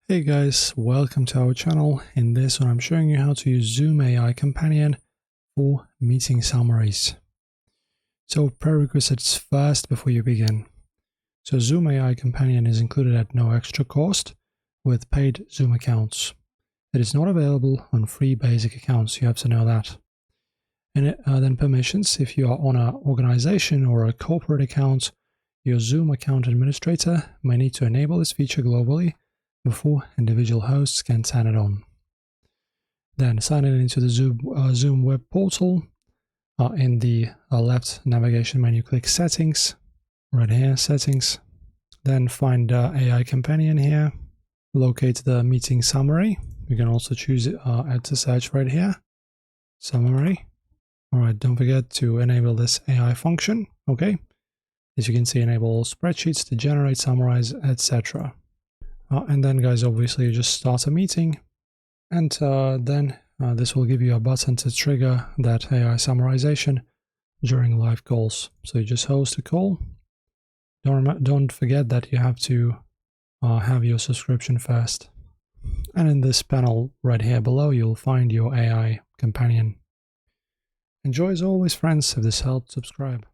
Hey guys, welcome to our channel. In this one I'm showing you how to use Zoom AI Companion for meeting summaries. So prerequisites first before you begin. So Zoom AI Companion is included at no extra cost with paid Zoom accounts. It is not available on free basic accounts, you have to know that. And then permissions. If you are on an organization or a corporate account, your Zoom account administrator may need to enable this feature globally before individual hosts can turn it on. Then sign in into the Zoom web portal. In the left navigation menu, click Settings, right here, Settings. Then find AI Companion here. Locate the meeting summary. You can also choose add to search right here, Summary. Alright, don't forget to enable this AI function, okay? As you can see, enable all spreadsheets to generate, summarize, etc. And then guys, obviously you just start a meeting, and then this will give you a button to trigger that AI summarization during live calls. So you just host a call. Don't forget that you have to have your subscription first. And in this panel right here below, you'll find your AI companion. Enjoy as always, friends. If this helped, subscribe.